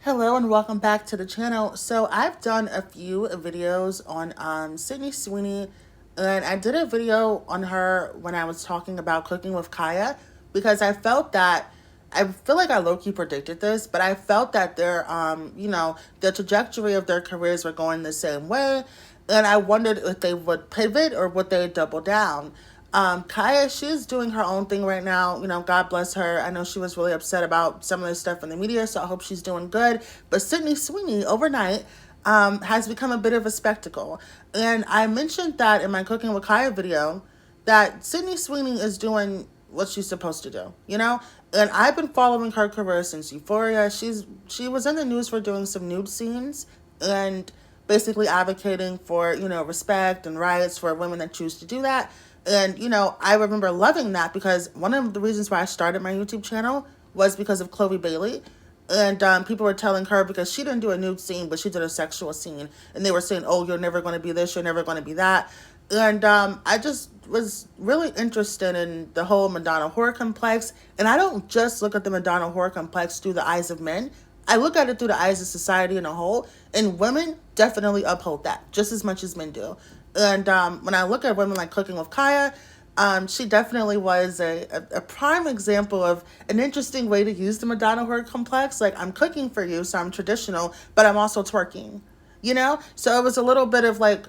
Hello and welcome back to the channel. So I've done a few videos on Sweeney, and I did a video on her when I was talking about cooking with Kaya because I feel like I low-key predicted this, but I felt that the trajectory of their careers were going the same way, and I wondered if they would pivot or would they double down. Kaya, she's doing her own thing right now. God bless her. I know she was really upset about some of the stuff in the media, so I hope she's doing good. But Sydney Sweeney, overnight, has become a bit of a spectacle. And I mentioned that in my Cooking with Kaya video that Sydney Sweeney is doing what she's supposed to do, And I've been following her career since Euphoria. She was in the news for doing some nude scenes and basically advocating for, respect and rights for women that choose to do that. And, I remember loving that because one of the reasons why I started my YouTube channel was because of Chloe Bailey. And people were telling her because she didn't do a nude scene, but she did a sexual scene. And they were saying, oh, you're never going to be this, you're never going to be that. And I just was really interested in the whole Madonna horror complex. And I don't just look at the Madonna horror complex through the eyes of men. I look at it through the eyes of society in a whole. And women definitely uphold that just as much as men do. And when I look at women like Cooking with Kaya, she definitely was a prime example of an interesting way to use the Madonna horror complex. Like, I'm cooking for you, so I'm traditional, but I'm also twerking, So it was a little bit of like,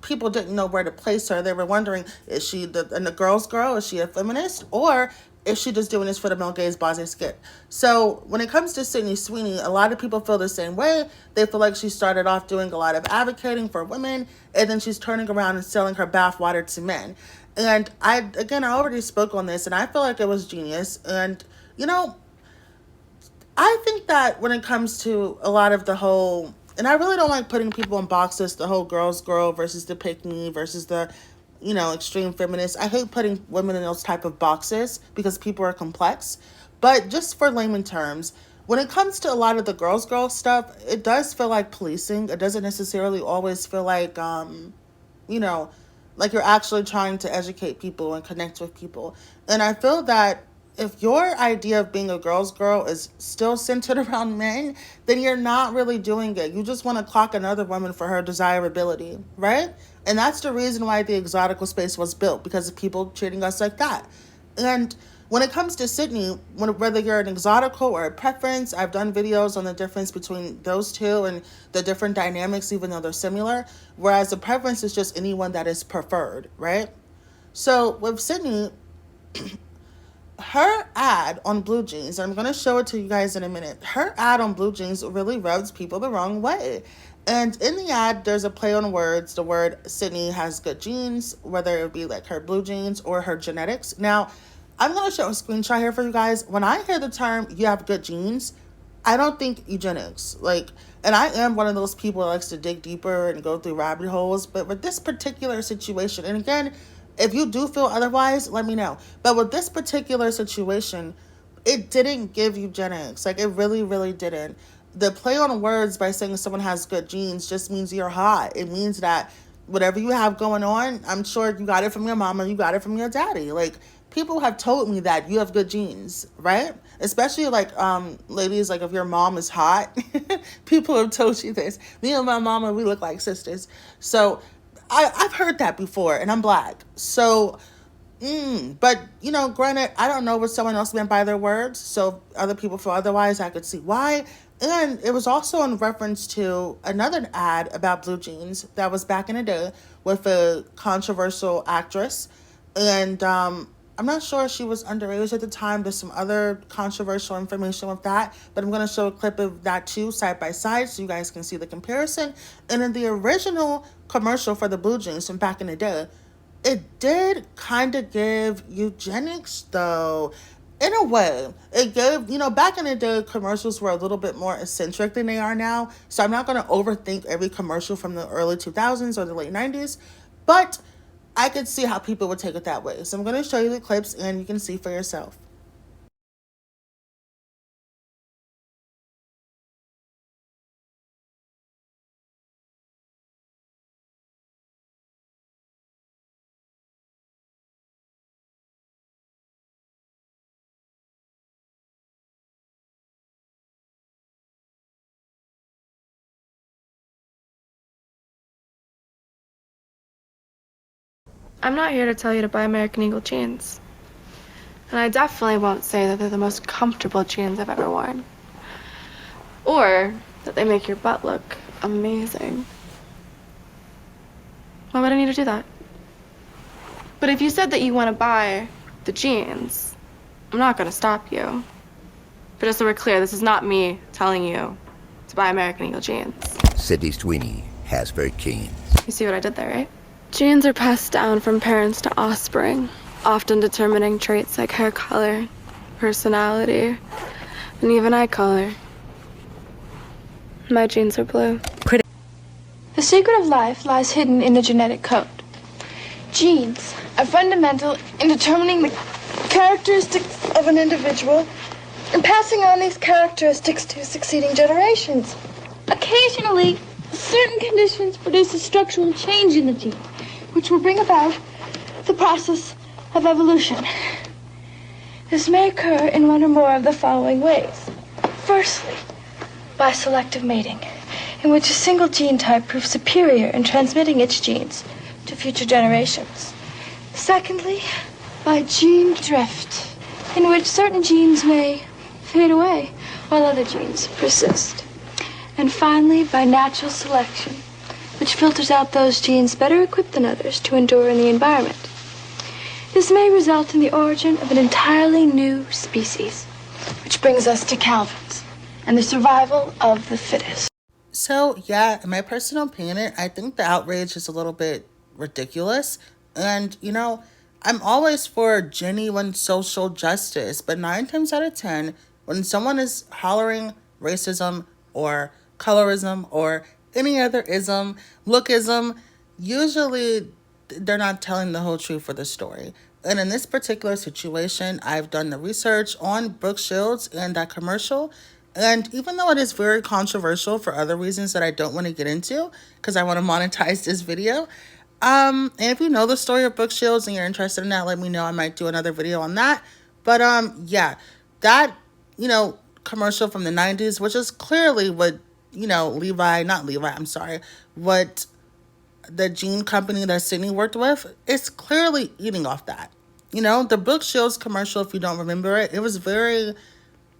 people didn't know where to place her. They were wondering, is she the girl's girl? Is she a feminist? Or is she just doing this for the male gaze base skit? So when it comes to Sydney Sweeney, a lot of people feel the same way. They feel like she started off doing a lot of advocating for women, and then she's turning around and selling her bathwater to men. And I already spoke on this, and I feel like it was genius. And, I think that when it comes to a lot of the whole, and I really don't like putting people in boxes, the whole girl's girl versus the pick me versus the, extreme feminist. I hate putting women in those type of boxes because people are complex. But just for layman terms, when it comes to a lot of the girls girl stuff, it does feel like policing. It doesn't necessarily always feel like, you know, like you're actually trying to educate people and connect with people. And I feel that if your idea of being a girl's girl is still centered around men, then you're not really doing it. You just want to clock another woman for her desirability, right? And that's the reason why the exotical space was built, because of people treating us like that. And when it comes to Sydney, whether you're an exotical or a preference, I've done videos on the difference between those two and the different dynamics, even though they're similar. Whereas a preference is just anyone that is preferred, right? So with Sydney, her ad on Blue Jeans, I'm going to show it to you guys in a minute. Her ad on Blue Jeans really rubs people the wrong way. And in the ad, there's a play on words. The word Sydney has good genes, whether it be like her blue jeans or her genetics. Now, I'm going to show a screenshot here for you guys. When I hear the term, you have good genes, I don't think eugenics. And I am one of those people that likes to dig deeper and go through rabbit holes. But with this particular situation, and again, if you do feel otherwise, let me know. But with this particular situation, it didn't give eugenics. Like, it really, really didn't. The play on words by saying someone has good genes just means you're hot. It means that whatever you have going on, I'm sure you got it from your mama, you got it from your daddy. Like, people have told me that you have good genes, right? Especially like ladies, like if your mom is hot, people have told you this. Me and my mama, we look like sisters. So I've heard that before, and I'm black. So but, granted, I don't know what someone else meant by their words, so other people feel otherwise, I could see why. And it was also in reference to another ad about blue jeans that was back in the day with a controversial actress. And I'm not sure if she was underage at the time. There's some other controversial information with that, but I'm going to show a clip of that too, side by side, so you guys can see the comparison. And in the original commercial for the blue jeans from back in the day, it did kind of give eugenics, though. In a way, it gave, back in the day, commercials were a little bit more eccentric than they are now. So I'm not going to overthink every commercial from the early 2000s or the late 90s. But I could see how people would take it that way. So I'm going to show you the clips and you can see for yourself. I'm not here to tell you to buy American Eagle jeans. And I definitely won't say that they're the most comfortable jeans I've ever worn. Or that they make your butt look amazing. Why would I need to do that? But if you said that you want to buy the jeans, I'm not going to stop you. But just so we're clear, this is not me telling you to buy American Eagle jeans. Sydney Sweeney has her jeans. You see what I did there, right? Genes are passed down from parents to offspring, often determining traits like hair color, personality, and even eye color. My genes are blue. The secret of life lies hidden in the genetic code. Genes are fundamental in determining the characteristics of an individual and passing on these characteristics to succeeding generations. Occasionally, certain conditions produce a structural change in the gene, which will bring about the process of evolution. This may occur in one or more of the following ways. Firstly, by selective mating, in which a single gene type proves superior in transmitting its genes to future generations. Secondly, by gene drift, in which certain genes may fade away while other genes persist. And finally, by natural selection, which filters out those genes better equipped than others to endure in the environment. This may result in the origin of an entirely new species, which brings us to Calvin's and the survival of the fittest. So, yeah, in my personal opinion, I think the outrage is a little bit ridiculous. And, I'm always for genuine social justice, but 9 times out of 10, when someone is hollering racism or colorism or any other ism, lookism, usually they're not telling the whole truth for the story. And in this particular situation, I've done the research on Brooke Shields and that commercial. And even though it is very controversial for other reasons that I don't want to get into, because I want to monetize this video, and if you know the story of Brooke Shields and you're interested in that, let me know. I might do another video on that. But yeah, that, commercial from the 90s, which is clearly what, what the jean company that Sydney worked with is clearly eating off that. The Brooke Shields commercial, if you don't remember it, it was very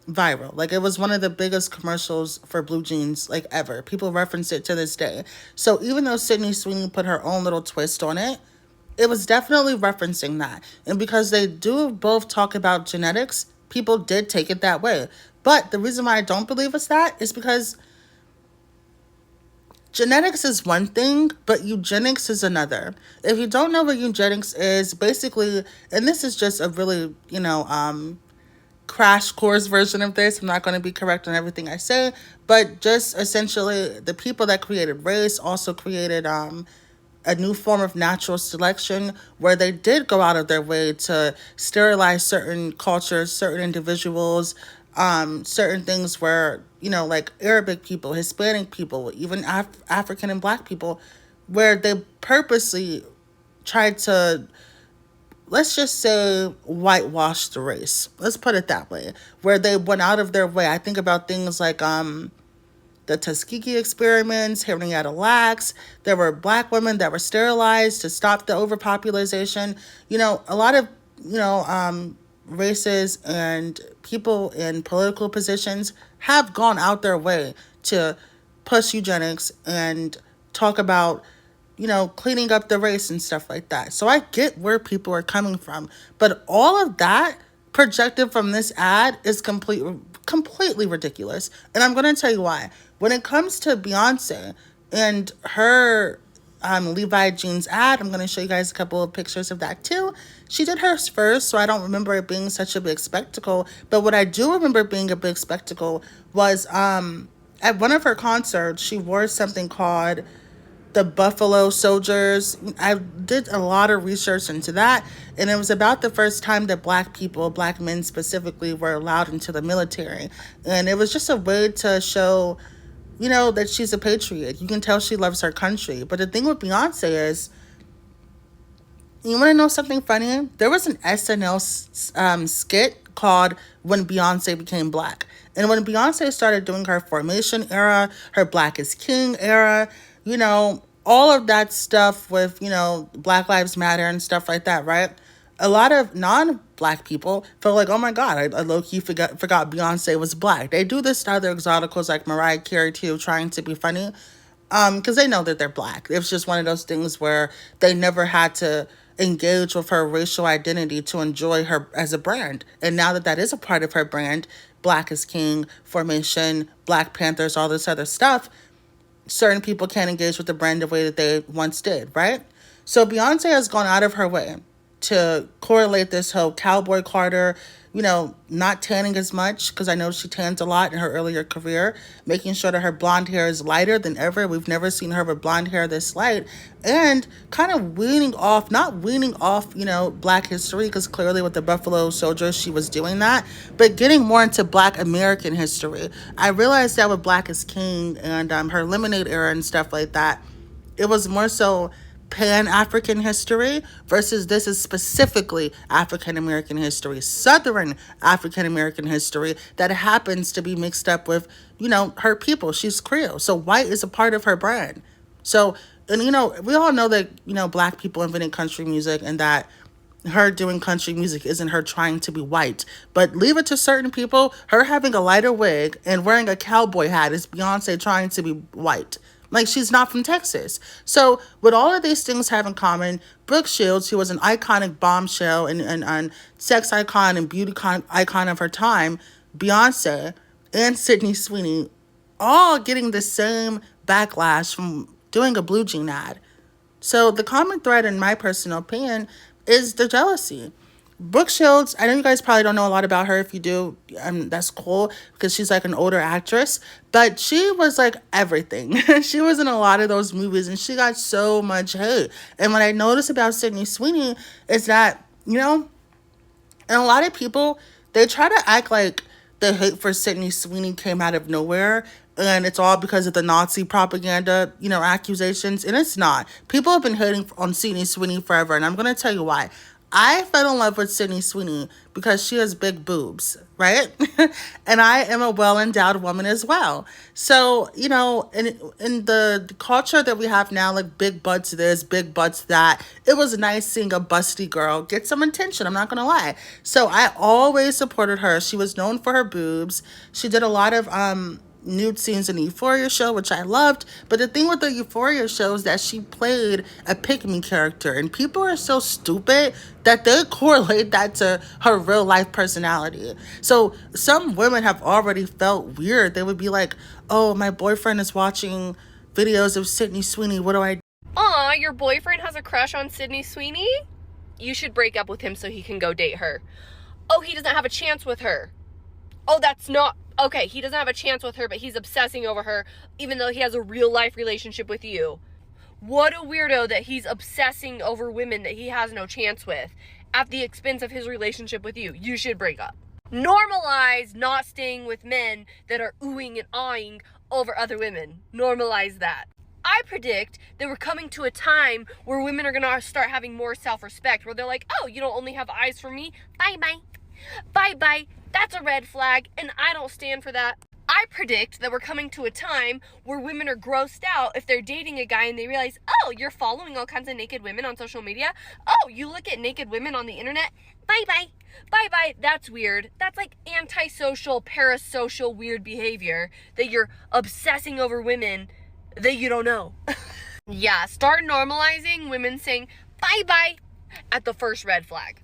viral. Like, it was one of the biggest commercials for blue jeans, like, ever. People reference it to this day. So even though Sydney Sweeney put her own little twist on it, it was definitely referencing that. And because they do both talk about genetics, people did take it that way. But the reason why I don't believe it's that is because genetics is one thing, but eugenics is another. If you don't know what eugenics is, basically, and this is just a really, crash course version of this. I'm not going to be correct on everything I say, but just essentially the people that created race also created a new form of natural selection where they did go out of their way to sterilize certain cultures, certain individuals, certain things where, like Arabic people, Hispanic people, even African and Black people, where they purposely tried to, let's just say, whitewash the race. Let's put it that way. Where they went out of their way. I think about things like the Tuskegee experiments, Henrietta Lacks. There were Black women that were sterilized to stop the overpopulation. A lot of, races and people in political positions have gone out their way to push eugenics and talk about cleaning up the race and stuff like that. So I get where people are coming from. But all of that projected from this ad is completely ridiculous. And I'm going to tell you why. When it comes to Beyoncé and her Levi jeans ad, I'm going to show you guys a couple of pictures of that too. She did hers first, so I don't remember it being such a big spectacle. But what I do remember being a big spectacle was at one of her concerts, she wore something called the Buffalo Soldiers. I did a lot of research into that, and it was about the first time that Black people, Black men specifically, were allowed into the military. And it was just a way to show, that she's a patriot. You can tell she loves her country. But the thing with Beyonce is, you want to know something funny? There was an SNL skit called When Beyonce Became Black. And when Beyonce started doing her Formation era, her Black is King era, all of that stuff with, you know, Black Lives Matter and stuff like that, right? A lot of non-black people feel like, oh my God, I low-key forgot Beyonce was black. They do this to other exoticals like Mariah Carey too, trying to be funny, because they know that they're black. It's just one of those things where they never had to engage with her racial identity to enjoy her as a brand. And now that that is a part of her brand, Black is King, Formation, Black Panthers, all this other stuff, certain people can't engage with the brand the way that they once did, right? So Beyonce has gone out of her way to correlate this whole Cowboy Carter, you know, not tanning as much, because I know she tans a lot in her earlier career, making sure that her blonde hair is lighter than ever. We've never seen her with blonde hair this light, and kind of not weaning off, you know, Black history, because clearly with the Buffalo Soldiers, she was doing that, but getting more into Black American history. I realized that with Black is King and her Lemonade era and stuff like that, it was more so Pan-African history versus this is specifically African-American history, Southern African-American history that happens to be mixed up with, you know, her people. She's Creole. So white is a part of her brand. So, and, you know, we all know that, you know, Black people invented country music and that her doing country music isn't her trying to be white. But leave it to certain people, her having a lighter wig and wearing a cowboy hat is Beyonce trying to be white. Like, she's not from Texas. So, what all of these things have in common, Brooke Shields, who was an iconic bombshell and sex icon and beauty icon of her time, Beyonce, and Sydney Sweeney, all getting the same backlash from doing a blue jean ad. So, the common thread, in my personal opinion, is the jealousy. Brooke Shields, I know you guys probably don't know a lot about her. If you do, that's cool, because she's like an older actress, but she was like everything. She was in a lot of those movies and she got so much hate. And what I noticed about Sydney Sweeney is that, you know, and a lot of people, they try to act like the hate for Sydney Sweeney came out of nowhere and it's all because of the Nazi propaganda, you know, accusations. And it's not. People have been hating on Sydney Sweeney forever, and I'm going to tell you why. I fell in love with Sydney Sweeney because she has big boobs, right? And I am a well-endowed woman as well. So, you know, in the culture that we have now, like big butts this, big butts that, it was nice seeing a busty girl get some attention, I'm not going to lie. So I always supported her. She was known for her boobs. She did a lot of nude scenes in the Euphoria show, which I loved. But the thing with the Euphoria show is that she played a pick-me character, and people are so stupid that they correlate that to her real life personality. So some women have already felt weird. They would be like, oh, my boyfriend is watching videos of Sydney Sweeney. What do I do? Aw, your boyfriend has a crush on Sydney Sweeney? You should break up with him so he can go date her. Oh, he doesn't have a chance with her. Oh, that's not... Okay, he doesn't have a chance with her, but he's obsessing over her, even though he has a real-life relationship with you. What a weirdo that he's obsessing over women that he has no chance with at the expense of his relationship with you. You should break up. Normalize not staying with men that are oohing and awing over other women. Normalize that. I predict that we're coming to a time where women are going to start having more self-respect, where they're like, oh, you don't only have eyes for me? Bye-bye. Bye-bye. That's a red flag, and I don't stand for that. I predict that we're coming to a time where women are grossed out if they're dating a guy and they realize, oh, you're following all kinds of naked women on social media? Oh, you look at naked women on the internet? Bye-bye. Bye-bye. That's weird. That's like antisocial, parasocial, weird behavior that you're obsessing over women that you don't know. Yeah, start normalizing women saying bye-bye at the first red flag.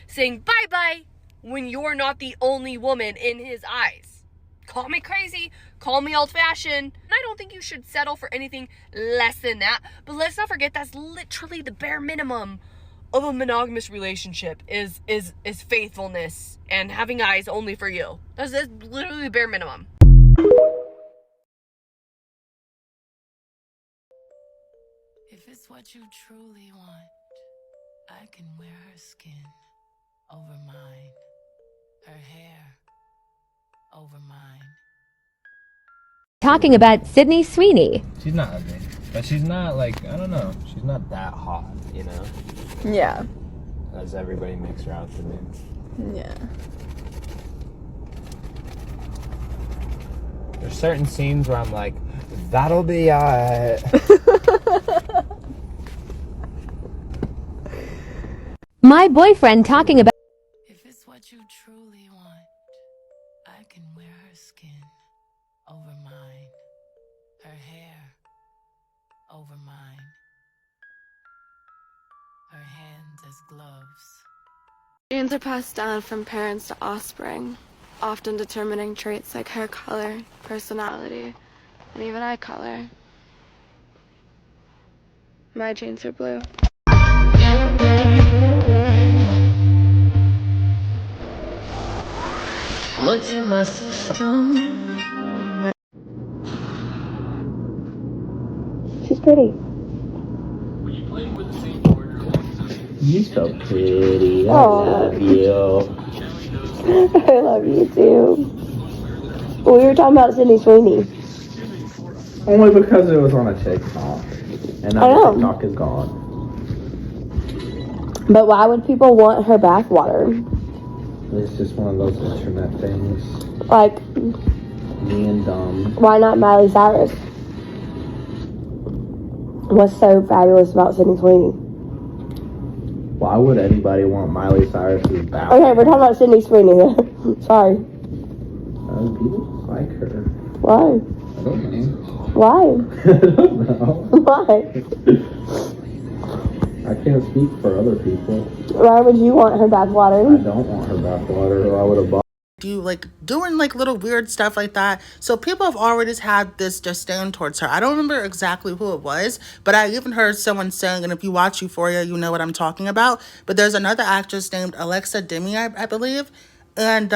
Saying bye-bye when you're not the only woman in his eyes. Call me crazy, call me old-fashioned, and I don't think you should settle for anything less than that, but let's not forget that's literally the bare minimum of a monogamous relationship is faithfulness and having eyes only for you. That's literally the bare minimum. If it's what you truly want, I can wear her skin over mine, her hair over mine. Talking about Sydney Sweeney. She's not ugly, but she's not like, I don't know, she's not that hot, you know? Yeah. As everybody makes her out to be. Yeah. There's certain scenes where I'm like, that'll be My boyfriend talking about. If it's what you truly want, I can wear her skin over mine, her hair over mine, her hands as gloves. Genes are passed down from parents to offspring, often determining traits like hair color, personality, and even eye color. My genes are blue. What's in my system? She's pretty. You so pretty. I love you. I love you too. We were talking about Sydney Sweeney. Only because it was on a TikTok. And I now know. TikTok is gone. But why would people want her bathwater? It's just one of those internet things. Like, Me and dumb. why not Miley Cyrus? What's so fabulous about Sydney Sweeney? Why would anybody want Miley Cyrus's bath? Okay, we're talking about Sydney Sweeney. Sorry. People just like her. Why? I don't know. Why? I don't know. Why? I can't speak for other people. Why would you want her I bathwater? don't want her bathwater, or I would have bought. Do like doing like little weird stuff like that. So people have already had this disdain towards her. I don't remember exactly who it was, but I even heard someone saying, and if you watch Euphoria, you know what I'm talking about. But there's another actress named Alexa Demi, I believe, and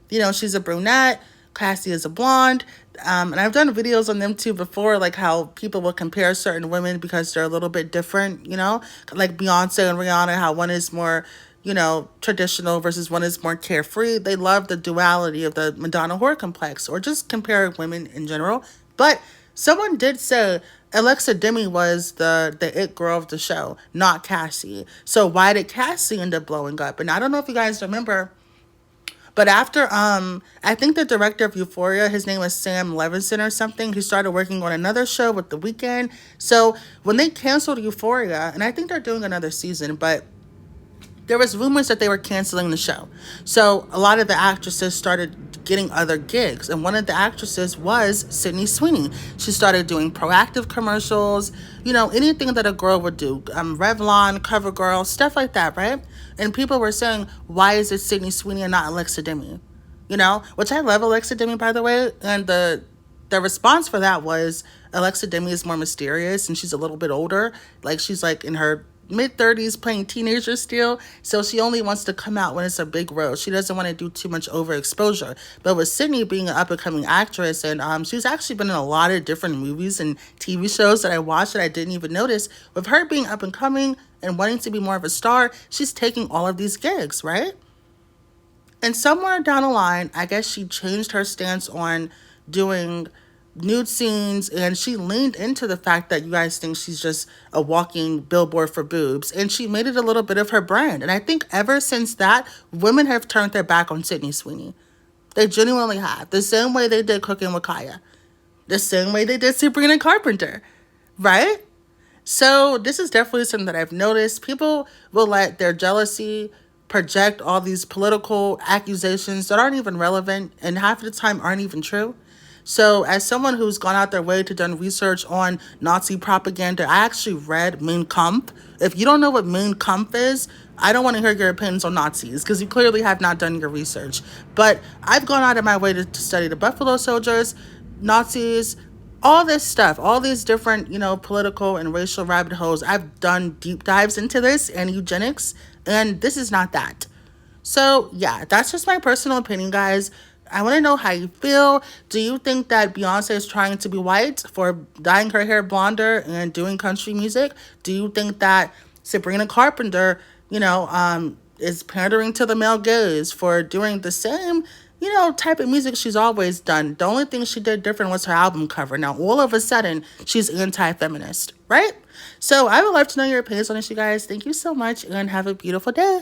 you know, she's a brunette. Cassie is a blonde. And I've done videos on them too before, like how people will compare certain women because they're a little bit different, you know, like Beyonce and Rihanna, how one is more, you know, traditional versus one is more carefree. They love the duality of the Madonna whore complex, or just compare women in general. But someone did say Alexa Demi was the it girl of the show, not Cassie. So why did Cassie end up blowing up? And I don't know if you guys remember, but after I think the director of Euphoria, his name was Sam Levinson or something, he started working on another show with The Weeknd. So when they canceled Euphoria, and I think they're doing another season, but there was rumors that they were canceling the show. So a lot of the actresses started getting other gigs, and one of the actresses was Sydney Sweeney. She started doing proactive commercials, you know, anything that a girl would do, Revlon, CoverGirl, stuff like that, right? And people were saying, why is it Sydney Sweeney and not Alexa Demi? You know, which I love Alexa Demi, by the way, and the response for that was Alexa Demi is more mysterious and she's a little bit older. Like, she's like in her mid-30s playing teenager still, so she only wants to come out when it's a big role. She doesn't want to do too much overexposure. But with Sydney being an up-and-coming actress, and she's actually been in a lot of different movies and TV shows that I watched that I didn't even notice, with her being up-and-coming and wanting to be more of a star, she's taking all of these gigs, right? And somewhere down the line, I guess she changed her stance on doing nude scenes, and she leaned into the fact that you guys think she's just a walking billboard for boobs, and she made it a little bit of her brand. And I think ever since that, women have turned their back on Sydney Sweeney. They genuinely have. The same way they did Cooking with Kaya. The same way they did Sabrina Carpenter. Right? So this is definitely something that I've noticed. People will let their jealousy project all these political accusations that aren't even relevant and half of the time aren't even true. So as someone who's gone out their way to done research on Nazi propaganda, I actually read Mein Kampf. If you don't know what Mein Kampf is, I don't want to hear your opinions on Nazis because you clearly have not done your research. But I've gone out of my way to study the Buffalo Soldiers, Nazis, all this stuff, all these different, you know, political and racial rabbit holes. I've done deep dives into this and eugenics, and this is not that. So yeah, that's just my personal opinion, guys. I want to know how you feel. Do you think that Beyonce is trying to be white for dyeing her hair blonder and doing country music? Do you think that Sabrina Carpenter, you know, is pandering to the male gaze for doing the same, you know, type of music she's always done? The only thing she did different was her album cover. Now, all of a sudden, she's anti-feminist, right? So I would love to know your opinions on this, you guys. Thank you so much, and have a beautiful day.